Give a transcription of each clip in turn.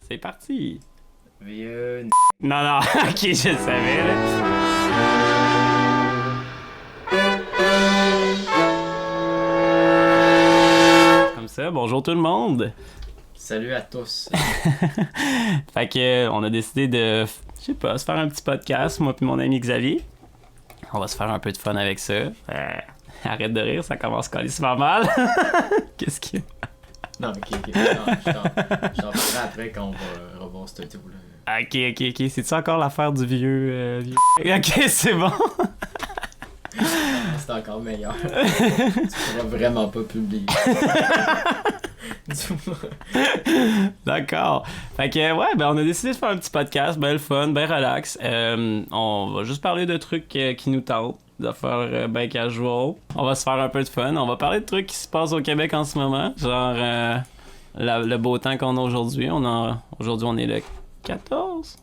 C'est parti! Vieux Non, non, ok, je le savais, là. Comme ça, bonjour tout le monde! Salut à tous. Fait que, on a décidé de, je sais pas, se faire un petit podcast, moi puis mon ami Xavier. On va se faire un peu de fun avec ça. Arrête de rire, ça commence calissement mal. Qu'est-ce qu'il y a? Non, ok. Non, je t'en parlerai après quand on va revoir ce tout-là. Ok. C'est-tu encore l'affaire du vieux... Ok, c'est bon. C'est encore meilleur. Tu pourras vraiment pas publier. D'accord. Fait que, ouais, ben on a décidé de faire un petit podcast, ben le fun, ben relax. On va juste parler de trucs qui nous tentent, d'affaires ben casual. On va se faire un peu de fun. On va parler de trucs qui se passent au Québec en ce moment, genre le beau temps qu'on a aujourd'hui. Aujourd'hui, on est le 14?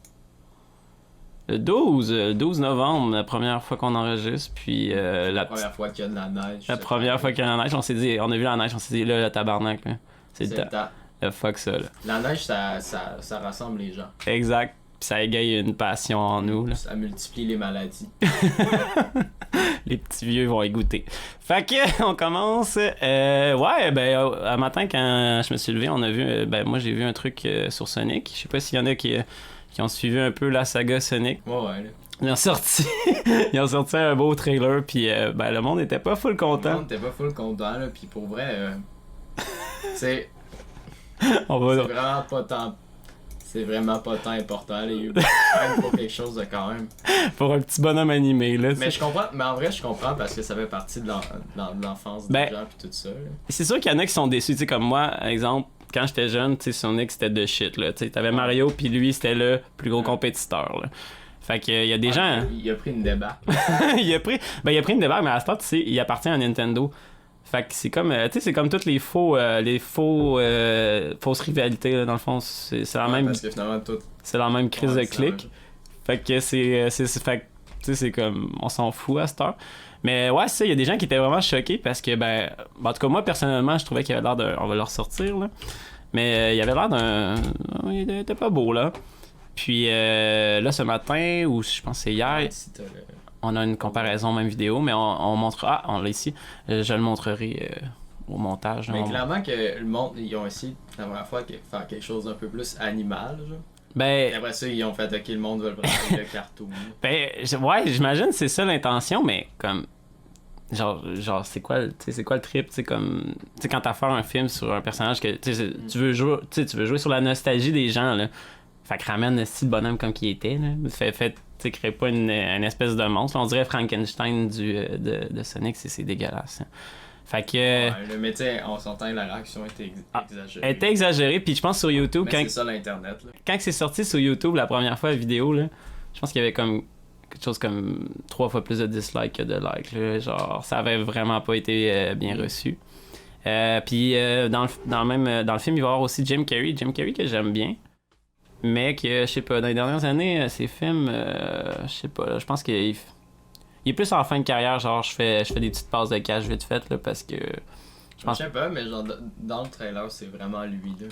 Le 12 novembre, la première fois qu'on enregistre, puis la première fois qu'il y a de la neige. La première fois qu'il y a de la neige, on a vu la neige, on s'est dit, là, le tabarnak, là. C'est le temps. Fuck ça, là. La neige, ça rassemble les gens. Exact. Puis ça égaye une passion en nous, là. Ça multiplie les maladies. Les petits vieux vont y goûter. Fait que, on commence. Ouais, ben, un matin, quand je me suis levé, on a vu, moi, j'ai vu un truc sur Sonic. Je sais pas s'il y en a qui ont suivi un peu la saga Sonic. Ouais. Là. Ils ont sorti un beau trailer, puis ben, le monde était pas full content. Le monde était pas full content, là, puis pour vrai, c'est vraiment pas tant important, là. Il y a eu même pour quelque chose de quand même. Pour un petit bonhomme animé, là. Mais en vrai, je comprends parce que ça fait partie de l'enfance des gens, puis tout ça, là. C'est sûr qu'il y en a qui sont déçus, tu sais, comme moi, par exemple. Quand j'étais jeune, tu sais, Sonic, c'était de shit, là. Tu sais, t'avais Mario, puis lui, c'était le plus gros compétiteur, là. Fait que, y a des gens... Il a pris une débarque. il a pris une débarque, mais à ce temps, tu sais, il appartient à Nintendo. Fait que c'est comme, tu sais, c'est comme toutes les fausses rivalités, là, dans le fond. C'est la même... Parce que finalement, tout... C'est la même crise de clic. Fait que fait que, tu sais, c'est comme... On s'en fout à cette heure. Mais ouais, c'est ça, il y a des gens qui étaient vraiment choqués parce que, en tout cas, moi, personnellement, je trouvais qu'il avait l'air d'un... On va le ressortir, là. Mais il avait l'air d'un... Il était pas beau, là. Puis là, ce matin, ou je pense que c'est hier, on a une comparaison, même vidéo, mais on montre... Ah, on l'a ici. Je le montrerai au montage. Mais clairement que le monde, ils ont essayé, la première fois, de faire quelque chose d'un peu plus animal, genre. Et après ça, ils ont fait « Ok, le monde veut vraiment le cartoon. » Ouais, j'imagine que c'est ça l'intention, mais comme... Genre c'est quoi le trip, tu sais, comme... Tu sais, quand t'as fait un film sur un personnage que... Tu veux jouer sur la nostalgie des gens, là. Fait que ramène le bonhomme comme qu'il était, là. Tu sais, crée pas une espèce de monstre. On dirait Frankenstein de Sonic, c'est dégueulasse. Hein. Fait que... Ouais, mais tu sais, on s'entend, la réaction était exagérée. Elle était exagérée, puis je pense sur YouTube... Mais c'est ça l'Internet, là. Quand c'est sorti sur YouTube la première fois, la vidéo, là, je pense qu'il y avait comme... quelque chose comme 3 fois plus de dislikes que de likes, là. Genre, ça avait vraiment pas été bien reçu. Puis dans le film, il va y avoir aussi Jim Carrey que j'aime bien. Mais que, je sais pas, dans les dernières années, ses films, je sais pas, là, je pense qu'il est plus en fin de carrière, genre, je fais des petites passes de cash vite fait, là, parce que... Je sais pas, mais genre, dans le trailer, c'est vraiment lui, là.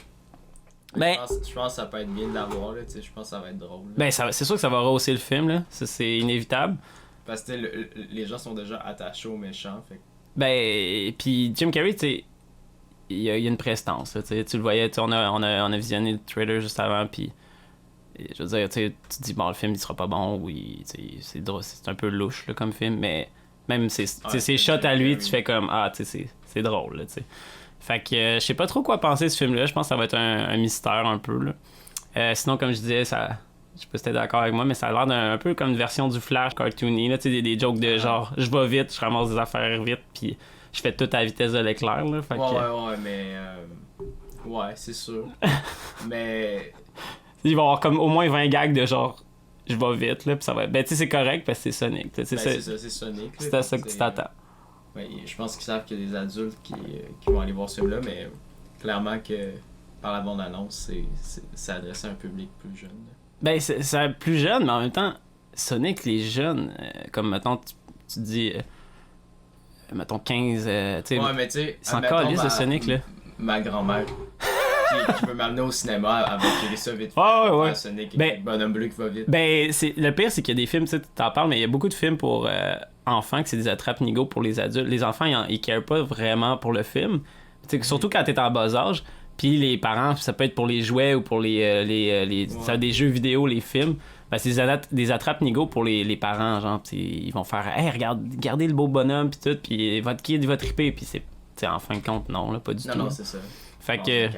Je pense que ça peut être bien de l'avoir, là, tu sais, je pense que ça va être drôle. Là. Ben, c'est sûr que ça va rehausser le film, là, ça, c'est inévitable. Parce que les gens sont déjà attachés aux méchants, fait. Ben, puis Jim Carrey, tu sais, il y a une prestance, là, tu le voyais, on a visionné le trailer juste avant, puis je veux dire, tu dis, bon, le film, il sera pas bon, oui, c'est un peu louche, là, comme film, mais même ses shots à lui, tu fais comme, ah, tu sais, c'est drôle, là, tu sais. Fait que je sais pas trop quoi penser de ce film-là, je pense que ça va être un mystère un peu, là. Sinon, comme je disais, ça... Je sais pas si t'es d'accord avec moi, mais ça a l'air d'un peu comme une version du Flash cartoony, là, tu sais, des jokes de genre, je vais vite, je ramasse des affaires vite, puis je fais tout à la vitesse de l'éclair, là. Fait ouais, mais... Ouais, c'est sûr. Mais... Il va y avoir comme au moins 20 gags de genre, je vais vite, là, puis ça va... Ben, tu sais, c'est correct, parce que c'est Sonic, c'est ça, c'est Sonic. C'est à ça que tu t'attends. Ouais, je pense qu'ils savent qu'il y a des adultes qui vont aller voir ce film-là, mais clairement que par la bande-annonce, c'est adressé à un public plus jeune. Là. Ben, c'est plus jeune, mais en même temps, Sonic, les jeunes, comme, mettons, tu dis, mettons, 15, tu sais... Ouais, mais tu sais... C'est encore liste de Sonic, là. Ma grand-mère. qui veut m'amener au cinéma avec ça vite fait. Ouais. Sonic Ben, le bonhomme bleu qui va vite. Ben, le pire, c'est qu'il y a des films, tu sais, t'en parles, mais il y a beaucoup de films pour enfants que c'est des attrape-nigo pour les adultes. Les enfants, ils carent pas vraiment pour le film. T'sais, surtout quand t'es en bas âge. Puis les parents, ça peut être pour les jouets ou pour ça, des jeux vidéo, les films. Ben, c'est des attrape-nigo pour les parents, genre, ils vont faire « Hey, regardez le beau bonhomme, pis tout, pis votre kid, il va triper. » Pis c'est en fin de compte, non, là, pas du tout. Non, c'est ça. Fait que,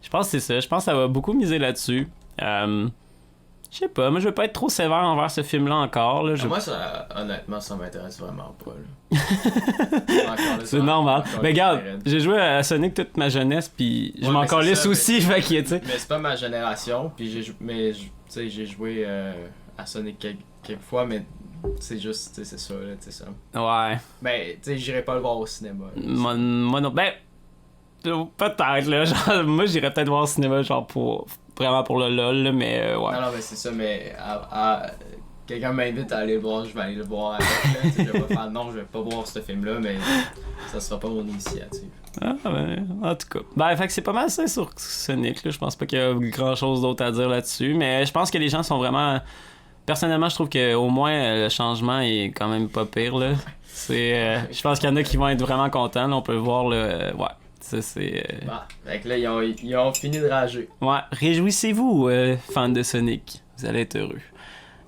je pense que c'est ça. Je pense que ça va beaucoup miser là-dessus. Je sais pas, moi je veux pas être trop sévère envers ce film-là encore. Là, moi, honnêtement, ça m'intéresse vraiment pas. C'est normal. Mais regarde, j'ai joué à Sonic toute ma jeunesse, puis je m'en calisse aussi. Fait que, tu sais. Mais c'est pas ma génération, puis j'ai joué à Sonic quelques fois, mais c'est juste, c'est ça, là, tu sais ça. Ouais. Ben, tu sais, j'irai pas le voir au cinéma. Moi non. Ben, peut-être, là. Genre, moi, j'irais peut-être voir au cinéma, genre, vraiment pour le LOL, là, mais ouais. Non, mais c'est ça, mais quelqu'un m'invite à aller le voir, je vais aller le voir avec, là. Je vais pas faire non, je vais pas voir ce film-là, mais ça sera pas mon initiative. Ah, ben, en tout cas. Ben, fait que c'est pas mal ça sur Sonic, là. Je pense pas qu'il y a grand-chose d'autre à dire là-dessus, mais je pense que les gens sont vraiment... Personnellement, je trouve qu'au moins, le changement est quand même pas pire, là. Je pense qu'il y en a qui vont être vraiment contents, là. On peut voir, le ouais. Ça, c'est... Fait que là, ils ont fini de rager. Ouais, réjouissez-vous, fans de Sonic. Vous allez être heureux.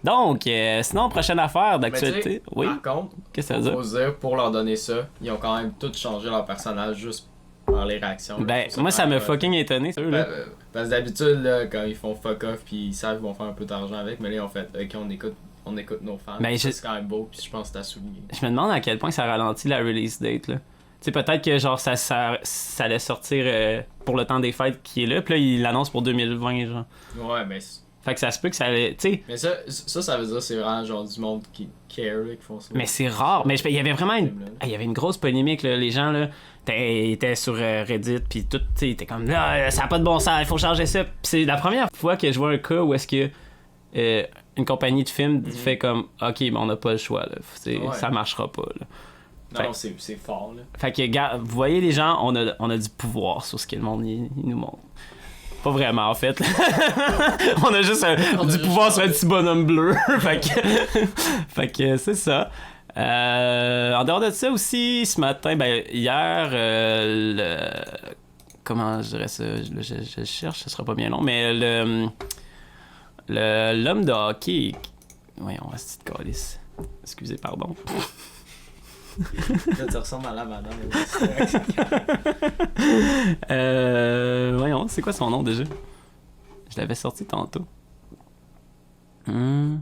Donc, sinon, prochaine affaire d'actualité. Oui. Par contre, qu'est-ce que ça veut dire? Faut dire, pour leur donner ça, ils ont quand même tout changé leur personnage juste par les réactions. Ben, moi, ça m'a fucking étonné, ça, là. Parce que d'habitude, là, quand ils font fuck off puis ils savent qu'ils vont faire un peu d'argent avec, mais là, ils ont fait, ok, on écoute nos fans. Ben, c'est quand même beau, puis je pense que t'as souligné. Je me demande à quel point ça ralentit la release date, là. Tu sais, peut-être que genre ça allait sortir pour le temps des fêtes qui est là, puis là, il l'annonce pour 2020, genre. Ouais, mais... Fait que ça se peut que ça allait, tu sais... Mais ça veut dire que c'est vraiment genre du monde qui care, là, qui font ça. Mais c'est rare. Mais il y avait vraiment il y avait une grosse polémique, là. Les gens, là, étaient sur Reddit, puis tout, tu sais, étaient comme, là, ça n'a pas de bon sens, il faut changer ça. Puis c'est la première fois que je vois un cas où est-ce que une compagnie de films fait comme, ok, mais on n'a pas le choix, là. Ça marchera pas, là. Non, c'est fort, là. Fait que, vous voyez, les gens, on a du pouvoir sur ce que le monde il nous montre. Pas vraiment, en fait. On a juste du pouvoir sur un petit bonhomme bleu. fait que c'est ça. En dehors de ça aussi, ce matin, hier, comment je dirais ça? Je cherche, ce sera pas bien long, mais l'homme de hockey... Voyons, c'est de calice. Excusez, pardon. Là, tu ressembles à la madame. Voyons, c'est quoi son nom déjà? Je l'avais sorti tantôt. Il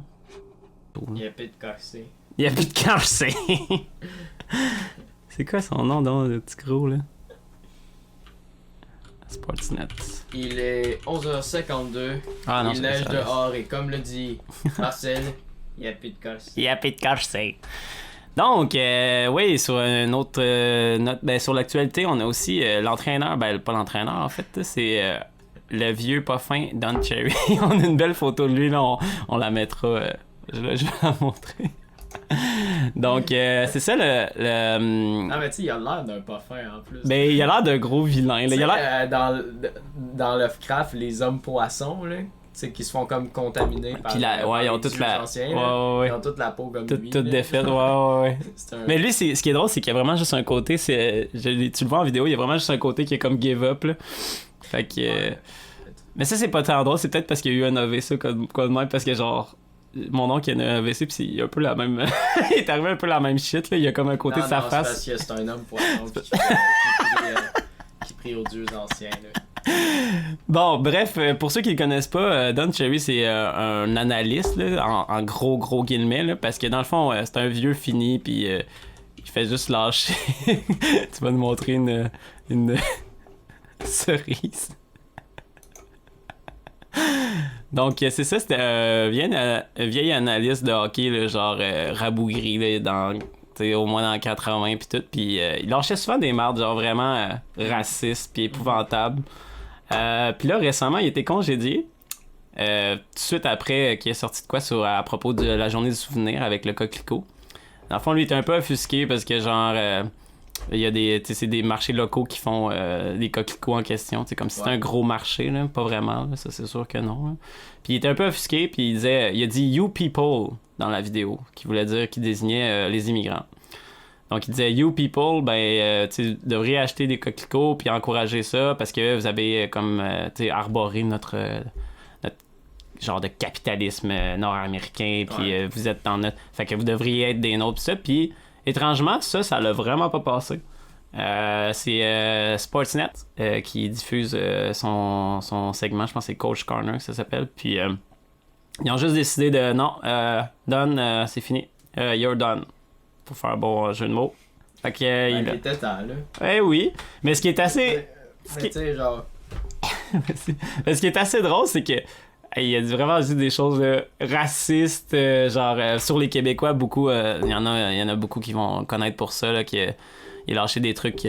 y a plus de cassé. Il y a plus de cassé. C'est quoi son nom, donc, le petit gros, là? Sportsnet. Il est 11h52. Ah non, il neige dehors et comme le dit Marcel, il n'y a plus de cassé. Il y a plus de cassé. Donc, oui, sur une autre note, sur l'actualité, on a aussi l'entraîneur, pas l'entraîneur en fait, c'est le vieux pas fin Don Cherry. On a une belle photo de lui, là, on la mettra, je vais la montrer. Donc, c'est ça le... Ah, mais tu sais, il a l'air d'un pas fin en plus. Ben, il a l'air d'un gros vilain. Là. Il a l'air... dans Lovecraft, les hommes poissons, là, tu sais, qui se font comme contaminés par, ils ont toute la... anciens, ils ont toute la peau comme lui. Toute défaite, ouais. Mais lui, ce qui est drôle, c'est qu'il y a vraiment juste un côté, tu le vois en vidéo, il y a vraiment juste un côté qui est comme give up, là. Fait que... Mais ça, c'est pas tant drôle, c'est peut-être parce qu'il y a eu un AVC comme même, parce que genre... Mon oncle il a un AVC, pis c'est un peu la même... il est arrivé un peu la même shit, là. Il y a comme un côté de sa face. Parce que c'est un homme poisson qui prie aux dieux anciens, là. Bon, bref, pour ceux qui le connaissent pas, Don Cherry, c'est un analyste, là, en gros guillemets, là, parce que dans le fond, c'est un vieux fini, puis il fait juste lâcher. Tu vas nous montrer une cerise. Donc, c'est ça, c'était un vieil analyste de hockey, là, genre rabougri, là, au moins dans 80 puis tout, puis il lâchait souvent des mardes, genre vraiment racistes puis épouvantables. Puis là, récemment, il était congédié. Tout de suite après qu'il est sorti de quoi à propos de la journée du souvenir avec le coquelicot. Dans le fond, lui, il était un peu offusqué parce que, genre, il y a des, tu sais, c'est des marchés locaux qui font des coquelicots en question. C'est comme si c'était un gros marché, là. Pas vraiment, là. Ça c'est sûr que non. Là. Puis il était un peu offusqué, puis il a dit You people dans la vidéo, qui voulait dire qu'il désignait les immigrants. Donc il disait You people, tu devriez acheter des coquelicots puis encourager ça parce que vous avez comme arboré notre genre de capitalisme nord-américain, puis vous êtes dans notre... Fait que vous devriez être des nôtres, pis ça. Puis, étrangement, ça l'a vraiment pas passé. C'est Sportsnet qui diffuse son segment, je pense que c'est Coach Corner, ça s'appelle. Puis, ils ont juste décidé de... Non, done, c'est fini. You're done. Pour faire un bon jeu de mots. Fait que... il était temps, là. Eh oui, mais ce qui est assez... Mais tu sais, genre... Ce qui est assez drôle, c'est que il a vraiment dit des choses racistes, sur les Québécois, beaucoup. Il y en a beaucoup qui vont connaître pour ça, là, il a lâché des trucs.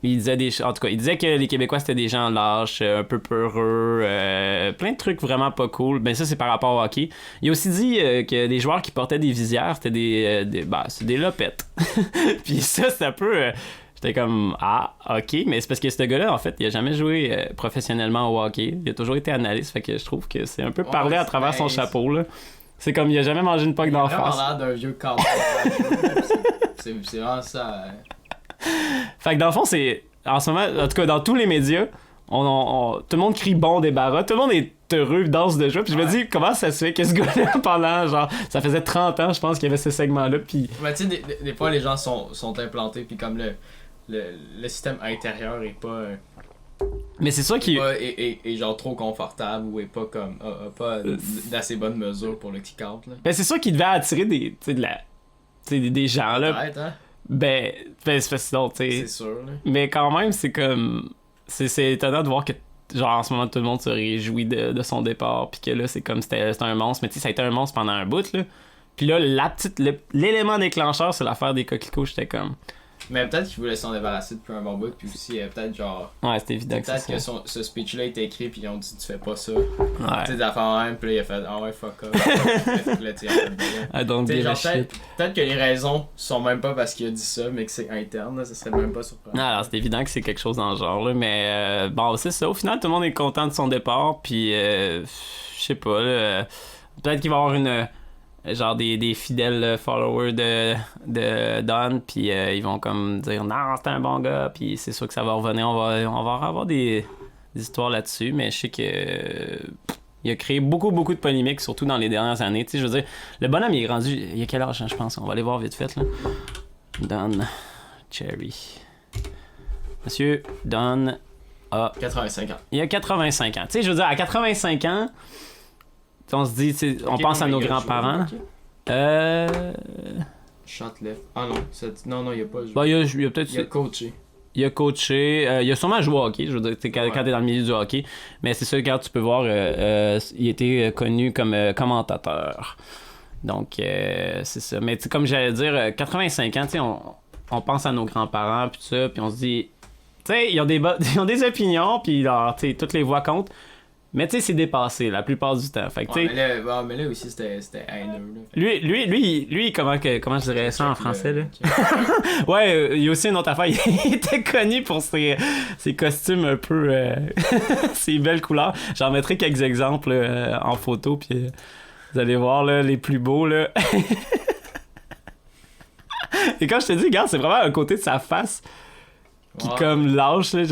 Il disait en tout cas, il disait que les Québécois c'était des gens lâches, un peu peureux, plein de trucs vraiment pas cool. Ben ça c'est par rapport au hockey. Il a aussi dit que des joueurs qui portaient des visières c'était c'est des lopettes. Puis ça c'est un peu. J'étais comme, ok, mais c'est parce que ce gars-là, en fait, il a jamais joué professionnellement au hockey. Il a toujours été analyste, fait que je trouve que c'est un peu parlé à travers son chapeau, là. C'est comme, il a jamais mangé une poque d'en face. Il a l'air d'un vieux cadre. C'est vraiment ça. Fait que dans le fond, c'est, en ce moment, en tout cas, dans tous les médias, tout le monde crie bon débarras, tout le monde est heureux, danse de jeu, puis je me dis, comment ça se fait que ce gars-là, pendant, genre, ça faisait 30 ans, je pense, qu'il y avait ce segment-là, puis... Mais tu sais, des fois, les gens sont implantés, puis comme le système intérieur est pas mais c'est sûr qu'il est genre trop confortable ou est pas comme pas d'assez bonne mesure pour le kick-out là. Ben c'est sûr qu'il devait attirer des gens là. Hein? Ben c'est sinon tu sais. C'est sûr là. Mais quand même c'est comme c'est étonnant de voir que genre en ce moment tout le monde se réjouit de son départ puis que là c'est comme c'était un monstre, mais tu sais ça a été un monstre pendant un bout là. Puis là l'élément déclencheur c'est l'affaire des coquelicots, j'étais comme... Mais peut-être qu'il voulait s'en débarrasser depuis un bon bout, puis aussi peut-être genre... Ouais, c'était évident que peut-être que ce speech-là était écrit, puis ils ont dit tu fais pas ça. Ouais. Tu sais, d'affaires même, puis là il a fait ouais, fuck off. I don't give a shit. Peut-être que les raisons sont même pas parce qu'il a dit ça, mais que c'est interne, là, ça serait même pas surprenant. Alors, c'est évident que c'est quelque chose dans le genre, là, mais bon, c'est ça. Au final, tout le monde est content de son départ, puis je sais pas, là, peut-être qu'il va y avoir genre des fidèles followers de Don, puis ils vont comme dire non c'est un bon gars, puis c'est sûr que ça va revenir, on va avoir des histoires là-dessus, mais je sais que il a créé beaucoup de polémiques, surtout dans les dernières années. Tu sais, je veux dire, le bonhomme il est rendu, il a quel âge, hein, je pense, on va aller voir vite fait là. Don Cherry, Monsieur Don a 85 ans. Il a 85 ans. Tu sais, je veux dire, à 85 ans, on se dit, on pense à nos grands-parents. Châtelet. Ah non, non, il a pas joué. Bah, il a peut-être... Il a coaché. Il a coaché. Il a sûrement joué au hockey, je veux dire, quand t'es dans le milieu du hockey. Mais c'est ça, quand tu peux voir, il était connu comme commentateur. Donc, c'est ça. Mais comme j'allais dire, 85 ans, tu sais, on pense à nos grands-parents, puis tout ça, puis on se dit... Tu sais, ils ont des opinions, puis tu sais, toutes les voix comptent. Mais tu sais, c'est dépassé la plupart du temps. Fait que, mais là aussi, c'était haineux. Lui, comment je dirais ça en français, là? Ouais, il y a aussi une autre affaire. Il était connu pour ses costumes un peu... ses belles couleurs. J'en mettrai quelques exemples en photo, puis vous allez voir là, les plus beaux, là. Et quand je te dis, regarde, c'est vraiment un côté de sa face qui comme lâche, là.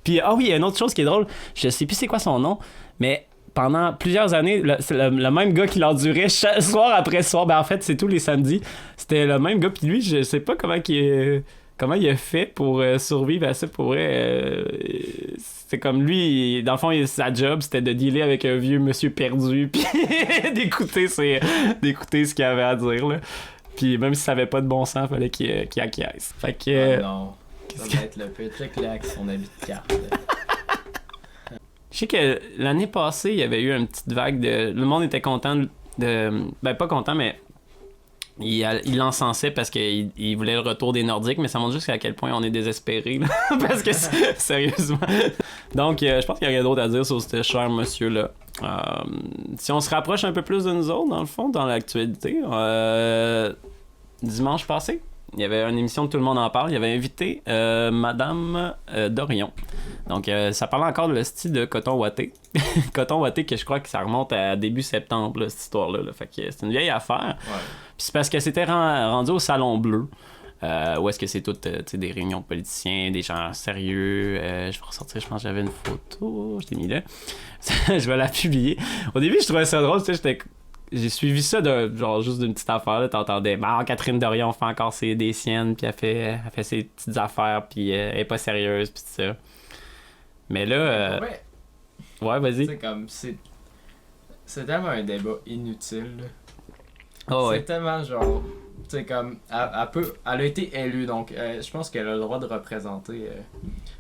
Puis, oui, il y a une autre chose qui est drôle. Je sais plus c'est quoi son nom, mais pendant plusieurs années, c'est le même gars qui l'endurait soir après soir. Ben, en fait, c'est tous les samedis. C'était le même gars. Puis lui, je sais pas comment il a fait pour survivre à ça. Pour vrai, c'est comme lui, dans le fond, sa job, c'était de dealer avec un vieux monsieur perdu. Puis d'écouter ce qu'il avait à dire, là. Puis même si ça avait pas de bon sens, il fallait qu'il acquiesce. Fait que... non. Ça va être le petit avec son habit de carte. Je sais que l'année passée, il y avait eu une petite vague de... Le monde était content de... Ben, pas content, mais... Il l'encensait parce qu'il voulait le retour des Nordiques, mais ça montre juste à quel point on est désespéré, là. Parce que, sérieusement... Donc, je pense qu'il n'y a rien d'autre à dire sur ce cher monsieur-là. Si on se rapproche un peu plus de nous autres, dans le fond, dans l'actualité, dimanche passé, il y avait une émission de Tout le monde en parle. Il avait invité Madame Dorion. Donc, ça parlait encore de le style de Coton Watté. Coton Watté, que je crois que ça remonte à début septembre, là, cette histoire-là. Là. Fait que c'est une vieille affaire. Ouais. Puis c'est parce que c'était rendu au Salon Bleu. Où est-ce que c'est toutes des réunions de politiciens, des gens sérieux. Je vais ressortir, je pense que j'avais une photo, je t'ai mis là. Je vais la publier. Au début, je trouvais ça drôle, tu sais, j'ai suivi ça genre juste d'une petite affaire, là, t'entendais, Catherine Dorion fait encore des siennes, puis elle fait ses petites affaires, puis elle est pas sérieuse, puis tout ça. Mais là, ouais, vas-y. C'est comme, c'est tellement un débat inutile, là. Oh, ouais. C'est tellement genre, tu sais, comme, elle a été élue, donc je pense qu'elle a le droit de représenter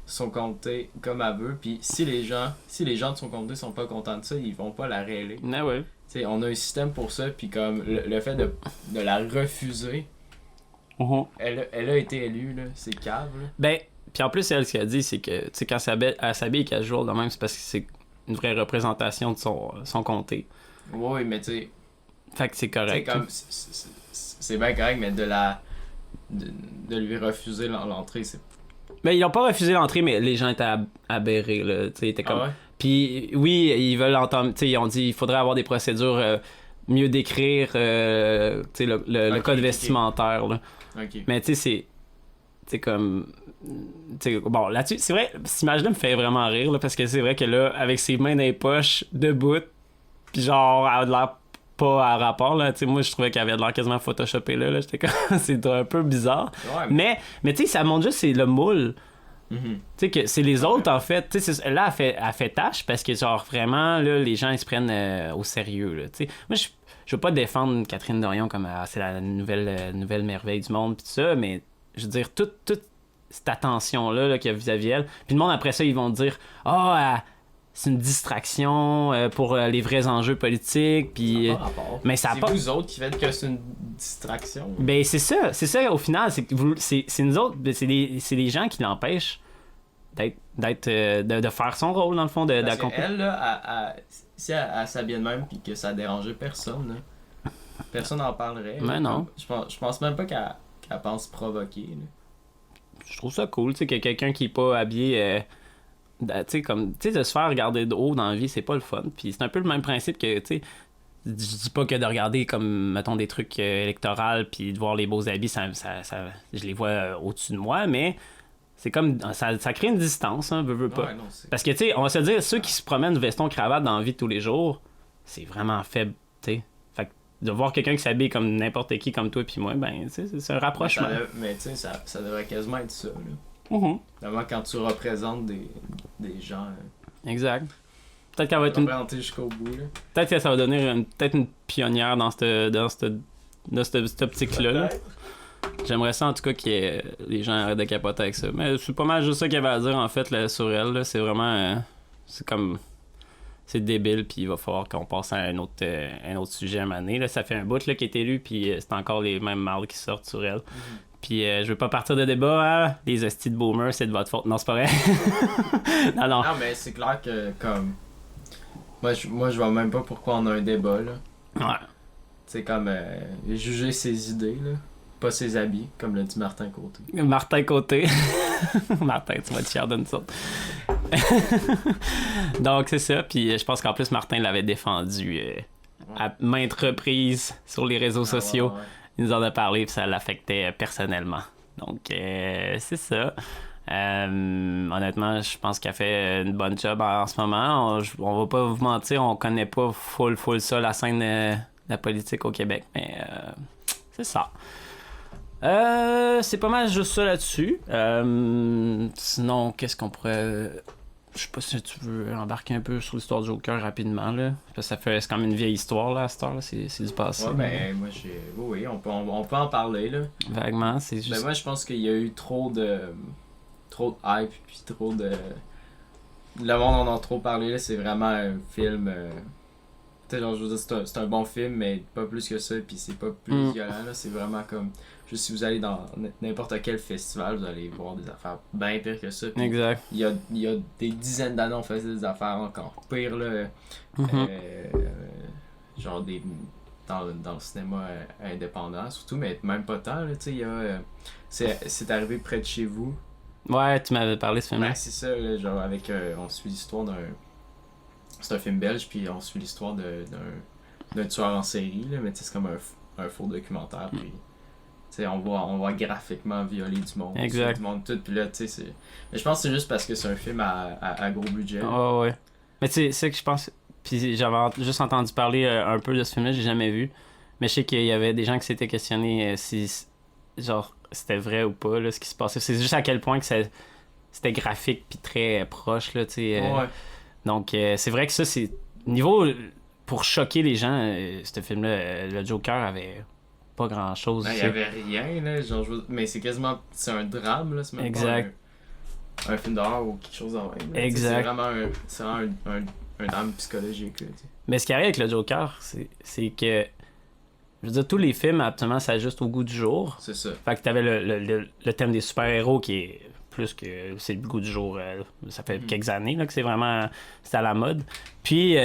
son comté comme elle veut, puis si les gens de son comté sont pas contents de ça, ils vont pas la réélire. Ah ouais. T'sais, on a un système pour ça, puis comme le fait de la refuser, elle a été élue, là, c'est cave. Là. Ben, puis en plus, elle, ce qu'elle dit, c'est que, tu sais, quand elle s'habille casual de même, c'est parce que c'est une vraie représentation de son comté. Oui, mais tu sais. Fait que c'est correct. C'est bien correct, mais de lui refuser l'entrée, c'est. Ben, ils ont pas refusé l'entrée, mais les gens étaient aberrés, là. Tu sais, étaient comme. Ah ouais? Puis oui, ils veulent entendre, tu sais, ils ont dit il faudrait avoir des procédures mieux décrire tu sais, le code vestimentaire, là. Okay. Mais tu sais, c'est comme... T'sais, bon, là-dessus, c'est vrai, cette image-là me fait vraiment rire, là, parce que c'est vrai que là, avec ses mains dans les poches, debout, pis genre, elle a de l'air pas à rapport, là, t'sais, moi, je trouvais qu'elle avait de l'air quasiment photoshopé là, j'étais comme, c'est un peu bizarre. Ouais, mais tu sais, ça montre juste, c'est le moule. Mm-hmm. Tu sais, que c'est les autres, en fait, tu sais, là, elle fait tâche, parce que, genre, vraiment, là, les gens, ils se prennent au sérieux, là, tu sais. Moi, je veux pas défendre Catherine Dorion comme c'est la nouvelle merveille du monde, pis tout ça, mais, je veux dire, toute cette attention-là là, qu'il y a vis-à-vis elle. Puis le monde, après ça, ils vont dire « Ah, c'est une distraction pour les vrais enjeux politiques. » Puis, ça n'a pas rapport. Mais ça a pas... C'est vous autres qui faites que c'est une distraction. Ben, c'est ça, au final. C'est nous autres, c'est les gens qui l'empêchent de faire son rôle, dans le fond, d'accomplir. Elle, là, si elle s'habille de même puis que ça dérangeait personne, là, personne n'en parlerait. Mais non. Je pense même pas qu'elle pense provoquer. Là. Je trouve ça cool, tu sais, que quelqu'un qui est pas habillé, tu sais, comme, tu sais, de se faire regarder de haut dans la vie, c'est pas le fun. Puis c'est un peu le même principe que, tu sais, je dis pas que de regarder comme, mettons, des trucs électoraux puis de voir les beaux habits, ça je les vois au-dessus de moi, mais c'est comme, ça crée une distance, hein, veux pas. Ouais, non, parce que, tu sais, on va se dire, ceux qui se promènent veston-cravate dans la vie de tous les jours, c'est vraiment faible, tu sais. De voir quelqu'un qui s'habille comme n'importe qui, comme toi puis moi, ben, c'est un rapprochement. Mais tu sais, ça devrait quasiment être ça, là. Mm-hmm. Notamment quand tu représentes des gens. Exact. Peut-être qu'elle va être représenter jusqu'au bout, là. Peut-être que ça va devenir peut-être une pionnière dans cette optique-là. Là. J'aimerais ça, en tout cas, que les gens arrêtent de capoter avec ça. Mais c'est pas mal juste ça qu'il y avait à dire, en fait, là, sur elle. Là. C'est vraiment... c'est comme... C'est débile, puis il va falloir qu'on passe à un autre sujet à un moment donné. Là, ça fait un bout là, qui est élu, puis c'est encore les mêmes mardes qui sortent sur elle. Puis je veux pas partir de débat, hein? Les hosties de boomers, c'est de votre faute. Non, c'est pas vrai. non. Non, mais c'est clair que, comme... Moi, je vois même pas pourquoi on a un débat, là. Ouais. C'est comme juger ses idées, là. Pas ses habits, comme l'a dit Martin Côté. Martin Côté. Martin, tu vas être fier de nous autres. Donc, c'est ça. Puis je pense qu'en plus, Martin l'avait défendu à maintes reprises sur les réseaux sociaux. Ouais. Il nous en a parlé, puis ça l'affectait personnellement. Donc, c'est ça. Honnêtement, je pense qu'elle fait une bonne job en ce moment. On va pas vous mentir, on connaît pas full ça, la scène de la politique au Québec. Mais c'est ça. C'est pas mal juste ça là-dessus. Sinon, qu'est-ce qu'on pourrait... Je sais pas si tu veux embarquer un peu sur l'histoire du Joker rapidement, là. Parce que c'est quand même une vieille histoire, là, à cette heure, là. C'est du passé. Ouais, ben, moi, oui, on peut en parler, là. Vaguement, c'est juste... Ben, moi, je pense qu'il y a eu trop de hype, puis trop de... Le monde en a trop parlé, là. C'est vraiment un film... Tu sais, genre, je veux dire, c'est un bon film, mais pas plus que ça, puis c'est pas plus violent, là. C'est vraiment comme... Juste si vous allez dans n'importe quel festival, vous allez voir des affaires bien pires que ça. Puis exact. Il y a des dizaines d'années, on faisait des affaires encore pires, là. Genre des dans le cinéma indépendant, surtout, mais même pas tant, là, tu sais, il y a... c'est arrivé près de chez vous. Ouais, tu m'avais parlé de ce film-là. Ben, c'est ça, là, genre, avec... on suit l'histoire d'un... C'est un film belge, puis on suit l'histoire d'un tueur en série, là, mais tu sais, c'est comme un faux documentaire, puis... Tu sais, on voit graphiquement violer du monde. Exact. Du monde tout, puis là, tu sais, c'est... Mais je pense que c'est juste parce que c'est un film à gros budget. Oh, ouais. Mais tu sais, c'est que je pense... Puis j'avais juste entendu parler un peu de ce film-là, j'ai jamais vu. Mais je sais qu'il y avait des gens qui s'étaient questionnés si... Genre, c'était vrai ou pas, là, ce qui se passait. C'est juste à quel point que c'était graphique puis très proche, là, tu sais. Ouais. Donc, c'est vrai que ça, c'est... Niveau... Pour choquer les gens, ce film-là, le Joker avait pas grand-chose. Il y avait rien, là. Genre, mais c'est quasiment... C'est un drame, là. C'est même exact. Pas un film d'horreur ou quelque chose d'horreur. Exact. C'est vraiment un drame psychologique, là, t'sais. Mais ce qui arrive avec le Joker, c'est que... Je veux dire, tous les films, absolument, s'ajustent au goût du jour. C'est ça. Fait que t'avais le thème des super-héros qui est plus que c'est le goût du jour. Ça fait quelques années là, que c'est à la mode. Puis,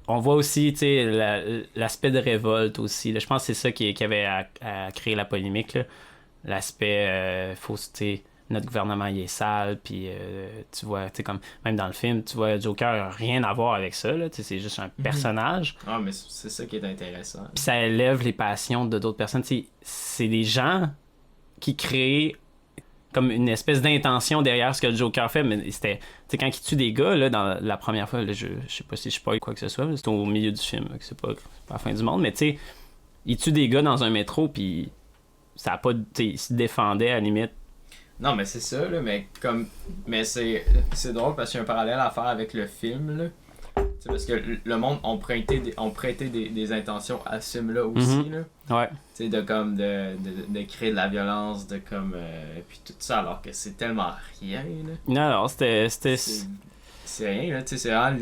on voit aussi, tu sais, l'aspect de révolte aussi. Là. Je pense que c'est ça qui avait à créer la polémique. Là. L'aspect, faut, tu sais, notre gouvernement il est sale, puis tu vois, tu sais, comme même dans le film, tu vois, Joker a rien à voir avec ça, là, tu sais, c'est juste un personnage. Ah, mais c'est ça qui est intéressant. Puis ça élève les passions de d'autres personnes. Tu sais, c'est des gens qui créent comme une espèce d'intention derrière ce que le Joker fait, mais c'était, tu sais, quand il tue des gars, là, dans la première fois, là, je sais pas si je spoil quoi que ce soit, c'est au milieu du film, c'est pas la fin du monde, mais tu sais, il tue des gars dans un métro, puis ça a pas, tu sais, il se défendait à la limite. Non, mais c'est ça, là, mais c'est drôle parce qu'il y a un parallèle à faire avec le film, là. T'sais, parce que le monde ont prêté des intentions à ce film-là aussi, là. Ouais. Tu sais, de créer de la violence, de comme... puis tout ça, alors que c'est tellement rien, là. Non, c'était... C'est rien, là, tu sais, c'est vraiment...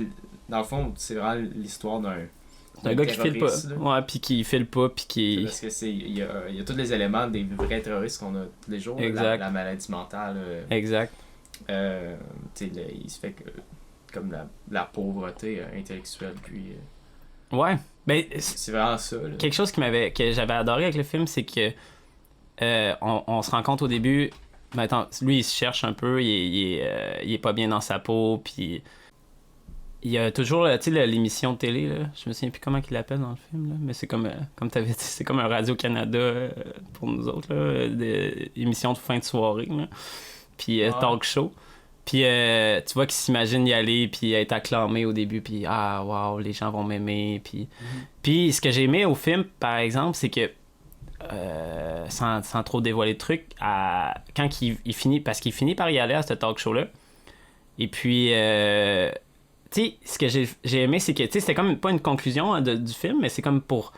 Dans le fond, c'est vraiment l'histoire d'un gars qui file pas. Là. Ouais, puis qui file pas, puis qui... Parce que il y a tous les éléments des vrais terroristes qu'on a tous les jours. Exact. La maladie mentale. Exact. Tu sais, il se fait que... comme la pauvreté intellectuelle, puis... Ouais. Ben, c'est vraiment ça, là. Quelque chose que j'avais adoré avec le film, c'est que on se rend compte au début... Ben, attends, lui, il se cherche un peu, il est pas bien dans sa peau, puis... Il y a toujours, tu sais, l'émission de télé, là. Je me souviens plus comment il l'appelle dans le film, là. Mais c'est comme t'avais dit, c'est comme un Radio-Canada pour nous autres, là. Des émissions de fin de soirée, là. Puis talk show. Puis tu vois qu'il s'imagine y aller, puis être acclamé au début, puis ah, wow, les gens vont m'aimer. Puis ce que j'ai aimé au film, par exemple, c'est que, sans trop dévoiler de trucs, quand il finit, parce qu'il finit par y aller à ce talk show-là, et puis... tu sais, ce que j'ai aimé, c'est que, tu sais, c'était comme pas une conclusion du film, mais c'est comme pour...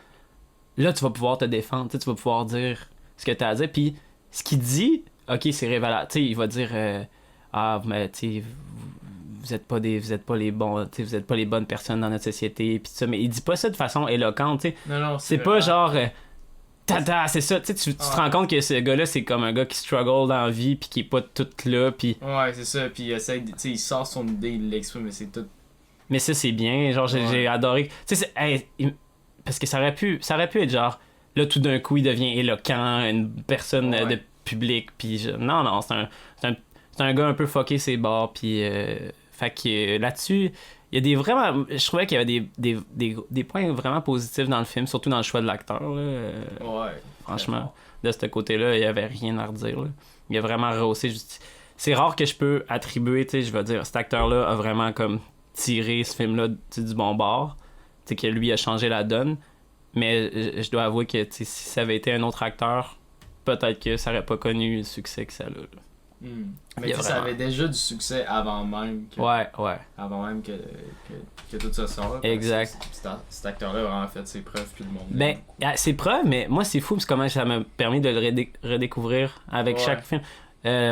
Là, tu vas pouvoir te défendre, tu vas pouvoir dire ce que t'as à dire, puis ce qu'il dit, ok, c'est révélateur. Tu sais, il va dire, mais tu sais, vous êtes pas les bons, tu sais, vous êtes pas les bonnes personnes dans notre société, puis ça, mais il dit pas ça de façon éloquente, tu sais. Non, c'est pas genre... c'est ça, tu sais, tu te rends compte que ce gars-là, c'est comme un gars qui struggle dans la vie, puis qui est pas tout là, puis... Ouais, c'est ça, puis il sort son idée, il l'exprime, mais c'est tout... Mais ça, c'est bien. Genre, j'ai adoré. Tu sais, parce que ça aurait pu être genre, là, tout d'un coup, il devient éloquent, une personne de public. Puis, non, c'est un gars un peu fucké ses bords. Puis, fait que là-dessus, il y a des vraiment. Je trouvais qu'il y avait des points vraiment positifs dans le film, surtout dans le choix de l'acteur. Ouais. Franchement, de ce côté-là, il y avait rien à redire. Là. Il a vraiment rehaussé. C'est rare que je peux attribuer, tu sais, je vais dire, cet acteur-là a vraiment comme tirer ce film-là du bon bord, que lui a changé la donne, mais je dois avouer que si ça avait été un autre acteur, peut-être que ça aurait pas connu le succès que ça a. Mais ça avait déjà du succès avant même que, avant même que tout ça sorte. Exact. Cet acteur-là a vraiment fait ses preuves, puis le monde. Ben, ses preuves, mais moi c'est fou parce que comment ça m'a permis de le redécouvrir avec chaque film.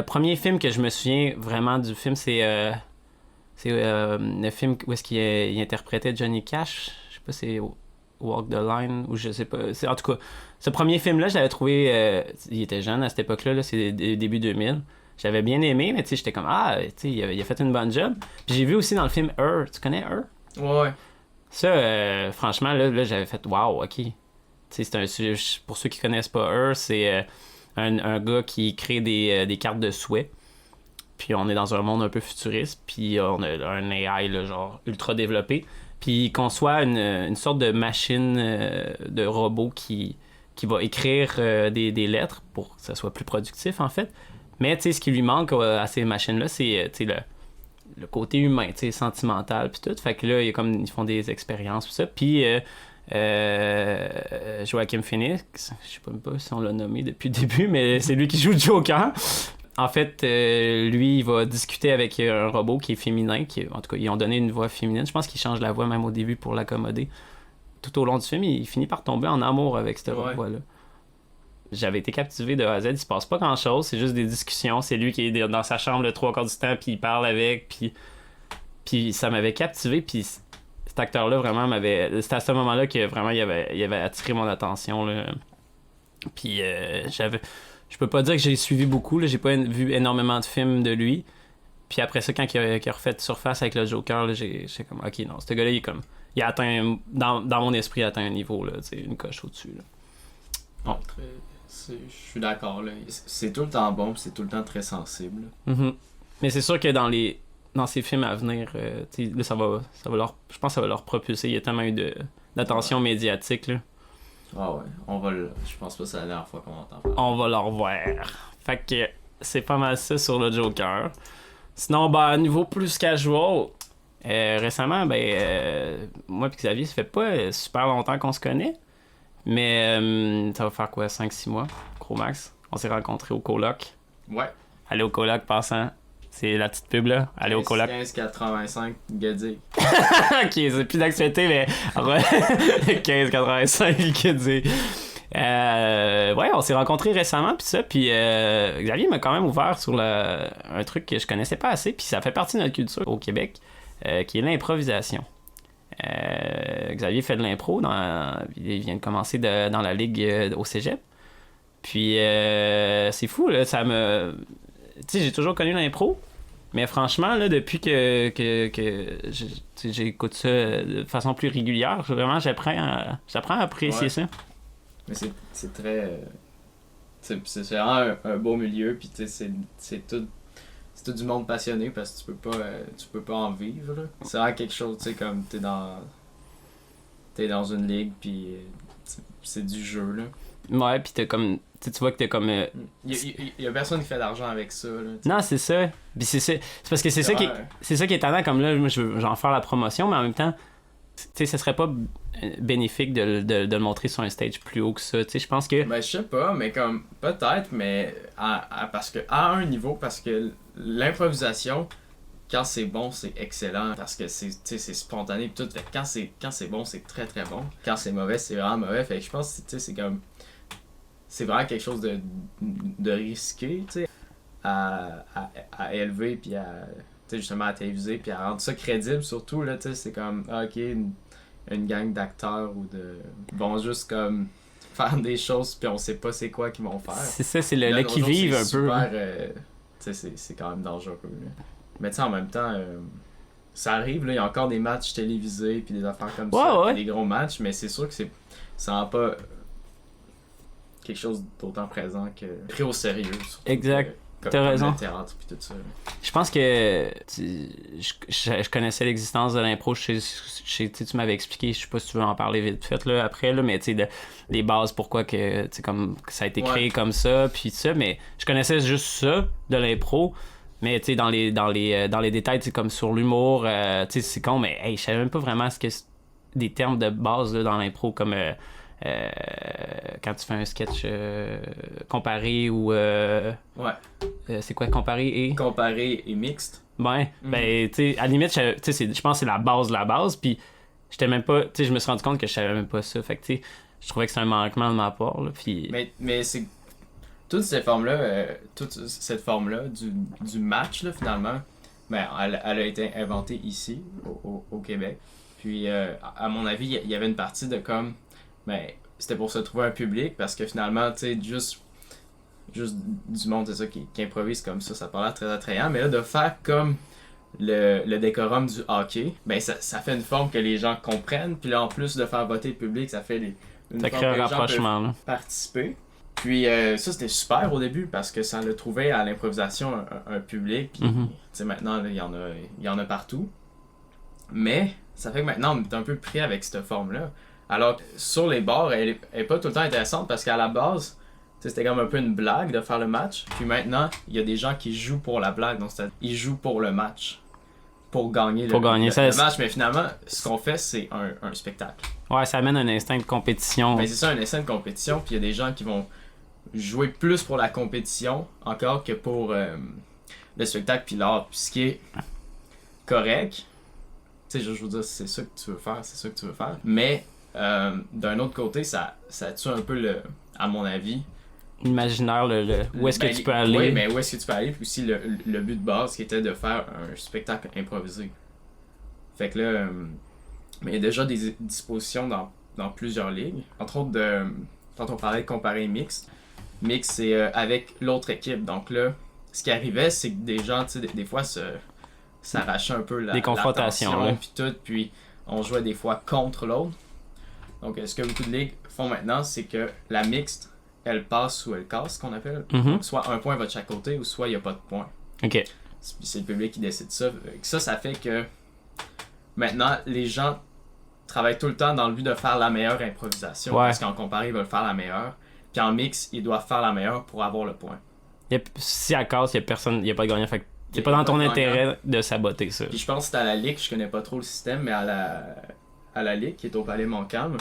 Premier film que je me souviens vraiment du film, c'est le film où est-ce qu'il interprétait Johnny Cash. Je sais pas, c'est Walk the Line, ou je sais pas. En tout cas, ce premier film-là, je l'avais trouvé... il était jeune à cette époque-là, là, c'est début 2000. J'avais bien aimé, mais tu sais, j'étais comme, il a fait une bonne job. Puis j'ai vu aussi dans le film Her. Tu connais Her? Ouais. Ça, franchement, là j'avais fait, wow, ok. c'est un sujet, pour ceux qui connaissent pas Her, c'est un gars qui crée des cartes de souhait. Puis on est dans un monde un peu futuriste, puis on a un AI là, genre ultra développé. Puis il conçoit une sorte de machine de robot qui va écrire des lettres pour que ça soit plus productif en fait. Mais tu sais, ce qui lui manque à ces machines-là, c'est le côté humain, tu sais, sentimental, puis tout. Fait que là, ils font des expériences, tout ça. Puis Joaquin Phoenix, je sais même pas si on l'a nommé depuis le début, mais c'est lui qui joue Joker. En fait, lui, il va discuter avec un robot qui est féminin, en tout cas, ils ont donné une voix féminine. Je pense qu'il change la voix même au début pour l'accommoder. Tout au long du film, il finit par tomber en amour avec ce robot-là. J'avais été captivé de A à Z, il se passe pas grand-chose, c'est juste des discussions. C'est lui qui est dans sa chambre le 3/4 du temps, puis il parle avec, puis ça m'avait captivé, puis cet acteur-là, vraiment, c'était à ce moment-là que vraiment, il avait attiré mon attention, là. Puis je peux pas dire que j'ai suivi beaucoup, là. J'ai pas vu énormément de films de lui. Puis après ça, quand il a refait surface avec le Joker, là, j'ai comme, ok, non, ce gars-là, il a atteint, dans mon esprit, il a atteint un niveau, là, une coche au-dessus, là. Bon. Je suis d'accord, là. C'est tout le temps bon, puis c'est tout le temps très sensible. Mm-hmm. Mais c'est sûr que dans ces films à venir, là, ça va je pense que ça va leur propulser. Il y a tellement eu d'attention médiatique, là. Ah ouais, je pense pas que c'est la dernière fois qu'on entend parler. On va le revoir. Fait que c'est pas mal ça sur le Joker. Sinon, à niveau plus casual, récemment, moi et Xavier, ça fait pas super longtemps qu'on se connaît. Mais ça va faire quoi, 5-6 mois, gros max. On s'est rencontrés au coloc. Ouais. Allez au coloc, passant. C'est la petite pub, là. Allez au coloc. 15,85 Gadic. Ok, c'est plus d'actualité, mais 15,85 Gadic. Ouais, on s'est rencontrés récemment, puis ça, puis Xavier m'a quand même ouvert sur un truc que je connaissais pas assez, puis ça fait partie de notre culture au Québec, qui est l'improvisation. Xavier fait de l'impro, il vient de commencer dans la ligue au cégep. Puis c'est fou, là, ça me... Tu sais, j'ai toujours connu l'impro, mais franchement, là, depuis que j'écoute ça de façon plus régulière, vraiment, j'apprends à apprécier ça. Mais c'est très... c'est vraiment un beau milieu, puis c'est tout du monde passionné, parce que tu peux pas en vivre, là. C'est vraiment quelque chose, tu sais, comme t'es dans une ligue, puis c'est du jeu, là. Ouais, puis t'as comme... Tu vois que t'es comme... Il y a personne qui fait d'argent avec ça, là. Non, c'est ça. Puis c'est parce que c'est ça qui est étonnant, comme là, moi, j'en faire la promotion, mais en même temps, tu sais, ce serait pas bénéfique de le montrer sur un stage plus haut que ça. Tu sais, je pense que... Ben, je sais pas, mais comme... Peut-être, mais parce que à un niveau, parce que l'improvisation... Quand c'est bon, c'est excellent parce que c'est spontané pis tout. Fait que quand c'est bon, c'est très très bon. Quand c'est mauvais, c'est vraiment mauvais. Fait que je pense que c'est comme... C'est vraiment quelque chose de risqué, tu sais, à élever puis justement à téléviser puis à rendre ça crédible surtout, là, tu sais, c'est comme, ok, une gang d'acteurs ou ils vont juste comme faire des choses puis on sait pas c'est quoi qu'ils vont faire. C'est ça, c'est le qui-vive un peu. Tu sais, c'est quand même dangereux, là. Mais tu sais, en même temps, ça arrive, là, il y a encore des matchs télévisés puis des affaires comme ça, des gros matchs, mais c'est sûr que ça n'a pas quelque chose d'autant présent que pris au sérieux. Exact. T'as raison. Le théâtre puis tout ça. Je pense que je connaissais l'existence de l'impro. Tu m'avais expliqué, je sais pas si tu veux en parler vite fait là, après, là, mais tu sais, les bases, pourquoi que, comme, ça a été créé comme ça, puis ça, mais je connaissais juste ça de l'impro. Mais tu sais, dans les détails, tu sais, comme sur l'humour, tu sais, c'est con, mais hey, je savais même pas vraiment des termes de base là, dans l'impro, comme quand tu fais un sketch comparé ou... c'est quoi, comparé et... Comparé et mixte. Ben, tu sais, à la limite, je pense que c'est la base de la base, puis j'étais même pas... Tu sais, je me suis rendu compte que je savais même pas ça, fait que tu sais, je trouvais que c'est un manquement de ma part, là, puis... Mais c'est... Toute cette forme-là, du match, là, finalement, ben, elle a été inventée ici, au Québec. Puis, à mon avis, il y avait une partie de comme... Ben, c'était pour se trouver un public, parce que finalement, tu sais, juste du monde, c'est ça, qui improvise comme ça paraît très attrayant. Mais là, de faire comme le décorum du hockey, ben, ça fait une forme que les gens comprennent. Puis là, en plus de faire voter le public, ça fait Ça crée un rapprochement, là. Participer. Puis ça, c'était super au début parce que ça l'a trouvé à l'improvisation un public. Puis, tu sais, maintenant, là, il y en a partout. Mais ça fait que maintenant, on est un peu pris avec cette forme-là. Alors, sur les bars, elle est pas tout le temps intéressante parce qu'à la base, c'était comme un peu une blague de faire le match. Puis maintenant, il y a des gens qui jouent pour la blague. Donc, ils jouent pour le match. Pour gagner le match. Mais finalement, ce qu'on fait, c'est un spectacle. Ouais, ça amène un instinct de compétition. Mais c'est ça, un instinct de compétition. Puis il y a des gens qui vont jouer plus pour la compétition encore que pour le spectacle puis l'art. Puis ce qui est correct, tu sais, je veux dire, c'est ça que tu veux faire. Mais d'un autre côté, ça tue un peu à mon avis, l'imaginaire, où est-ce que tu peux aller. Oui, mais où est-ce que tu peux aller, puis aussi le but de base qui était de faire un spectacle improvisé. Fait que là, mais il y a déjà des dispositions dans plusieurs ligues. Entre autres, quand on parlait de comparer mixte, c'est avec l'autre équipe. Donc là, ce qui arrivait, c'est que des gens, tu sais, des fois, s'arrachaient un peu des confrontations, puis tout, puis on jouait des fois contre l'autre. Donc ce que beaucoup de ligues font maintenant, c'est que la mixte, elle passe ou elle casse, qu'on appelle. Soit un point va de chaque côté, ou soit il n'y a pas de point. OK. C'est le public qui décide ça. Ça fait que maintenant, les gens travaillent tout le temps dans le but de faire la meilleure improvisation. Ouais. Parce qu'en comparé, ils veulent faire la meilleure. Puis en mix, ils doivent faire la meilleure pour avoir le point. Si elle casse, il n'y a pas de gagnant. Fait que c'est pas dans ton intérêt de saboter ça. Puis je pense que c'est à la Ligue, je connais pas trop le système, mais à la Ligue, qui est au Palais Montcalm,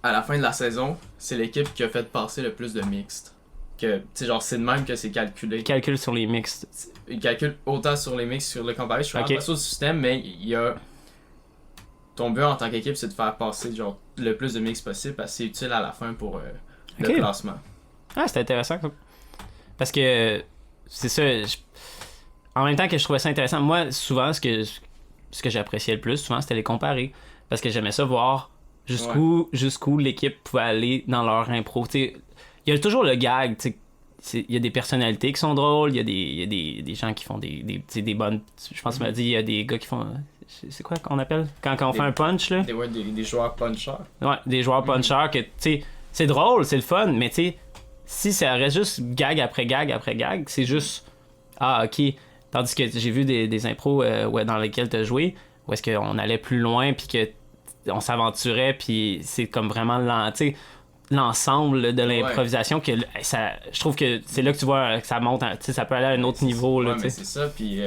à la fin de la saison, c'est l'équipe qui a fait passer le plus de mixtes. Que, tu sais, genre, c'est de même que c'est calculé. Il calcule sur les mixtes. Il calcule autant sur les mixtes, sur le comparé. Je suis vraiment pas sur le système, mais il y a... Ton but en tant qu'équipe, c'est de faire passer genre, le plus de mix possible parce que c'est utile à la fin pour le classement. Ah, c'est intéressant. Parce que c'est ça. En même temps que je trouvais ça intéressant, moi, souvent, ce que j'appréciais le plus, souvent, c'était les comparer. Parce que j'aimais ça voir jusqu'où l'équipe pouvait aller dans leur impro. T'sais, il y a toujours le gag. Il y a des personnalités qui sont drôles, il y a des gens qui font des bonnes... Je pense que tu m'as dit, il y a des gars qui font... C'est quoi qu'on appelle? Quand on fait un punch, là? Des joueurs punchers. Ouais, des joueurs punchers que, tu sais, c'est drôle, c'est le fun, mais tu sais, si ça reste juste gag après gag après gag, c'est juste... Ah, OK. Tandis que j'ai vu des impros dans lesquels tu as joué, où est-ce qu'on allait plus loin, puis qu'on s'aventurait, puis c'est comme vraiment l'ensemble de l'improvisation que ça, je trouve que c'est là que tu vois que ça monte, ça peut aller à un autre niveau. Là, mais c'est ça, puis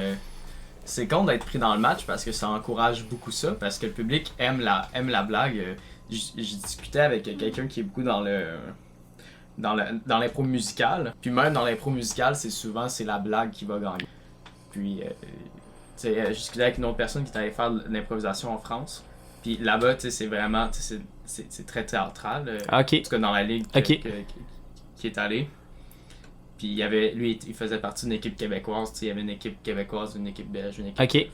c'est con d'être pris dans le match parce que ça encourage beaucoup ça, parce que le public aime la blague. J'ai discuté avec quelqu'un qui est beaucoup dans l'impro musicale, puis même dans l'impro musicale, c'est la blague qui va gagner. Puis, j'ai discuté avec une autre personne qui est allée faire de l'improvisation en France. Puis là-bas, c'est vraiment, c'est très théâtral. En tout cas, dans la ligue qui est allée. Puis lui, il faisait partie d'une équipe québécoise. Il y avait une équipe québécoise, une équipe belge, une équipe... OK.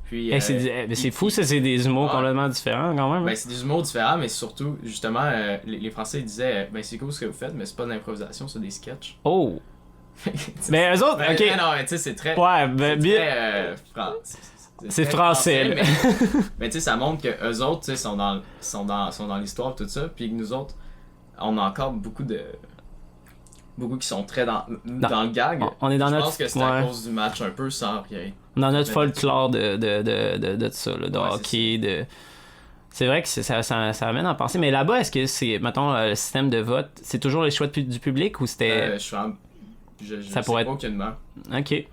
Puis, c'est fou, ça, c'est des humours complètement différents quand même. Ben, c'est des humours différents, mais surtout, justement, les Français ils disaient ben c'est cool ce que vous faites, mais c'est pas de l'improvisation, c'est des sketchs. Oh! Mais eux autres, OK. Non, mais tu sais, c'est très... Ouais, c'est français. Mais tu sais, ça montre que eux autres, tu sais, sont dans l'histoire tout ça, puis que nous autres, on a encore beaucoup qui sont très dans le gag. On est dans Je pense que c'est à cause du match un peu sans rien. Dans notre folklore de ça, là, de hockey, C'est vrai que ça amène à penser. Mais là-bas, est-ce que c'est, mettons, le système de vote, c'est toujours les choix du public ou c'était... Je sais pas aucunement. OK.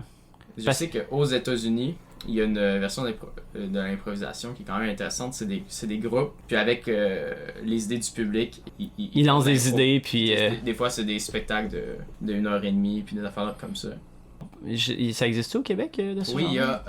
Je sais qu'aux États-Unis, il y a une version de l'improvisation qui est quand même intéressante. C'est des groupes, puis avec les idées du public, ils lancent des idées, puis... Des fois, c'est des spectacles de 1h30, puis des affaires comme ça. Ça existe au Québec, de ça? Oui, il y a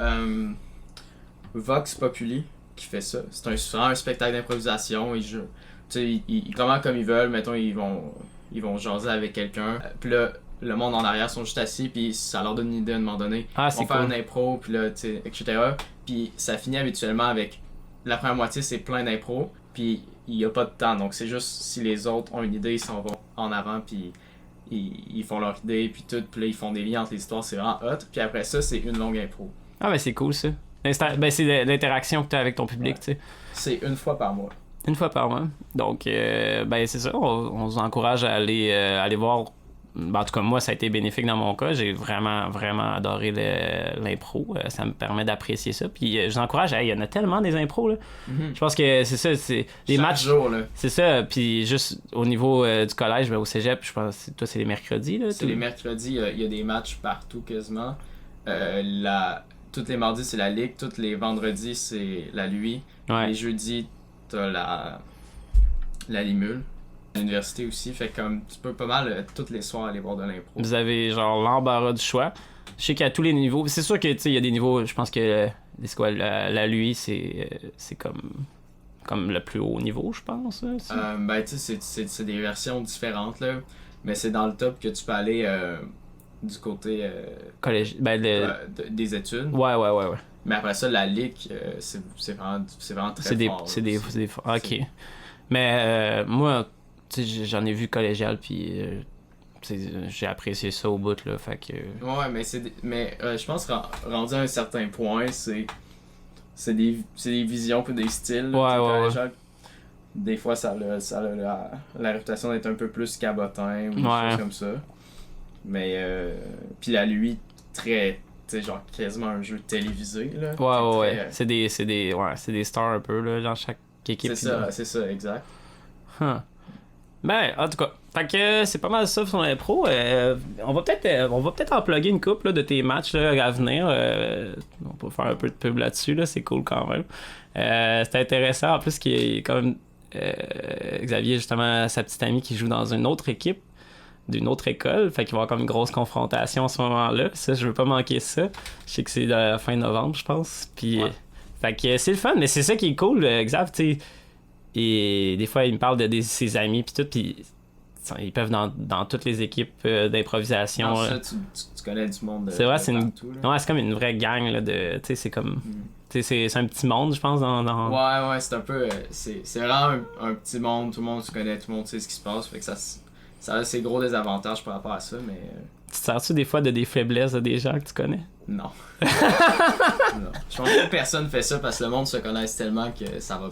Vox Populi qui fait ça. C'est vraiment un spectacle d'improvisation. Ils commencent comme ils veulent. Mettons, ils vont jaser avec quelqu'un. Puis là, le monde en arrière sont juste assis, puis ça leur donne une idée à un moment donné. Ah, on fait un impro, puis là, etc. Puis ça finit habituellement avec la première moitié, c'est plein d'impro, puis il n'y a pas de temps. Donc c'est juste si les autres ont une idée, ils s'en vont en avant, puis ils font leur idée, puis tout, puis là, ils font des liens entre les histoires, c'est vraiment hot. Puis après ça, c'est une longue impro. Ah, ben c'est cool ça. C'est l'interaction que tu as avec ton public, tu sais. C'est une fois par mois. Une fois par mois. Donc, ben c'est ça, on vous encourage à aller voir. Ben, en tout cas, moi, ça a été bénéfique dans mon cas. J'ai vraiment, vraiment adoré l'impro. Ça me permet d'apprécier ça. Puis, je vous encourage. Il y en a tellement des impros, là. Je pense que c'est ça. C'est les Chaque matchs. jour, là. C'est ça. Puis, juste au niveau du collège, ben, au cégep, je pense que toi, c'est les mercredis, là. C'est les mercredis, il y a des matchs partout quasiment. Tous les mardis, c'est la Ligue. Tous les vendredis, c'est la Lui. Ouais. Les jeudis, t'as la Limule. L'université aussi, fait comme tu peux pas mal tous les soirs aller voir de l'impro. Vous avez genre l'embarras du choix. Je sais qu'à tous les niveaux, c'est sûr que tu sais il y a des niveaux, je pense que c'est quoi la lui c'est comme le plus haut niveau, je pense. Ben tu sais c'est des versions différentes là, mais c'est dans le top que tu peux aller du côté collège des études. Ouais. Mais après ça la ligue c'est vraiment très fort. C'est des OK. Mais moi tu sais j'en ai vu collégial puis j'ai apprécié ça au bout là, fait que ouais, mais je pense rendu à un certain point, c'est des visions puis des styles. Ouais. Des fois ça a la réputation d'être un peu plus cabotin ou des choses comme ça. Mais puis la lui très tu sais genre quasiment un jeu télévisé là. Ouais. C'est des stars un peu là dans chaque équipe. C'est ça, exact. Ben, en tout cas, fait que c'est pas mal ça sur l'impro. On va peut-être en plugger une couple là, de tes matchs là, à venir. On peut faire un peu de pub là-dessus, là, c'est cool quand même. C'est intéressant, en plus qu'il y a quand même Xavier, justement, sa petite amie qui joue dans une autre équipe d'une autre école, fait qu'il va y avoir comme une grosse confrontation à ce moment-là. Ça, je veux pas manquer ça. Je sais que c'est à la fin novembre, je pense. Puis, fait que c'est le fun, mais c'est ça qui est cool, Xav, tu sais. Et des fois, il me parle de ses amis, puis tout, puis ils peuvent dans toutes les équipes d'improvisation. Ça, tu connais du monde. C'est vrai, c'est comme une vraie gang, là, de, tu sais, c'est comme... Tu sais, c'est un petit monde, je pense, dans... Ouais, c'est un peu... c'est vraiment un petit monde, tout le monde se connaît, tout le monde sait ce qui se passe, fait que ça a ses gros désavantages par rapport à ça, mais... Tu te sers-tu des fois de des faiblesses de des gens que tu connais? Non. Non. Je pense que personne fait ça parce que le monde se connaisse tellement que ça va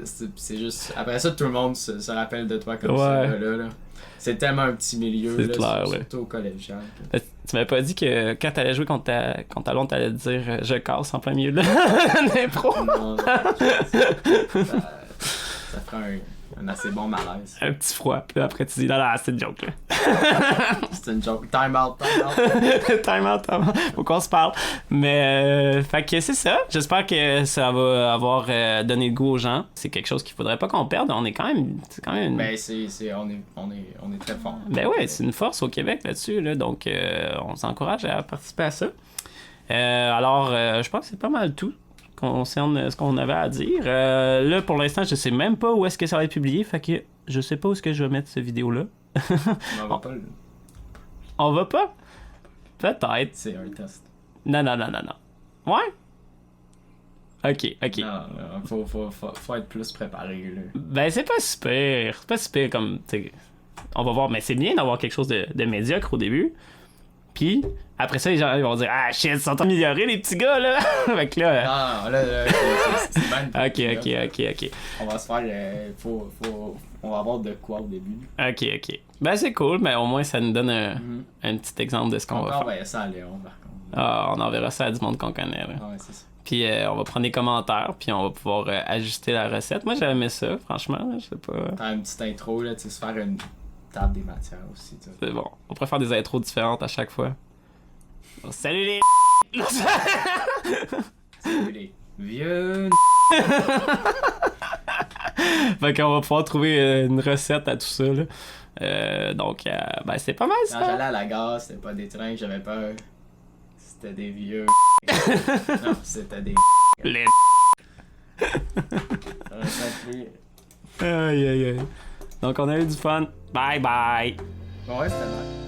c'est juste... Après ça, tout le monde se rappelle de toi comme ça, là. C'est tellement un petit milieu, c'est clair, surtout au collégial. Tu m'avais pas dit que quand t'allais jouer contre ta blonde, t'allais te dire « je casse » en plein milieu de l'impro? Non, ça ferait un assez bon malaise. Un petit froid, puis après tu dis « non, c'est une joke, là. » C'est une joke. Time out. Time out. Faut qu'on se parle. Mais, fait que c'est ça. J'espère que ça va avoir donné le goût aux gens. C'est quelque chose qu'il faudrait pas qu'on perde. On est quand même... C'est quand même... Ben, on est très fort. Ben ouais, c'est une force au Québec là-dessus, là. Donc, on s'encourage à participer à ça. Alors, je pense que c'est pas mal tout concerne ce qu'on avait à dire. Là, pour l'instant, je sais même pas où est-ce que ça va être publié. Fait que je sais pas où est-ce que je vais mettre cette vidéo-là. On va pas On va pas? Peut-être. C'est un test. Non. Ouais? Ok. Non, faut être plus préparé, là. Ben, c'est pas super. C'est pas super comme, t'sais, on va voir. Mais c'est bien d'avoir quelque chose de médiocre au début. Puis, après ça, les gens ils vont dire « Ah, shit, ils sont améliorés, les petits gars, là! » Fait que là... Non, là, c'est bien. Ok. On va se faire... on va avoir de quoi au début. Ok. Ben, c'est cool, mais au moins, ça nous donne un petit exemple de ce qu'on va faire. On va envoyer ça à Léon, par contre. Ah, on enverra ça à du monde qu'on connaît, là. Ouais, c'est ça. Puis on va prendre des commentaires, puis on va pouvoir ajuster la recette. Moi, j'avais aimé ça, franchement, là, je sais pas... Faire une petite intro, là, tu sais, se faire une table des matières aussi, tu sais. C'est bon. On pourrait faire des intros différentes à chaque fois. Bon, salut les... Salut les vieux... Fait qu'on va pouvoir trouver une recette à tout ça, là. Donc, ben, c'est pas mal, ça. Quand j'allais à la gare, c'était pas des trains que j'avais peur. C'était des vieux... Non, c'était des... Les... Aïe. Donc, on a eu du fun. Bye bye. Ouais, c'était mal.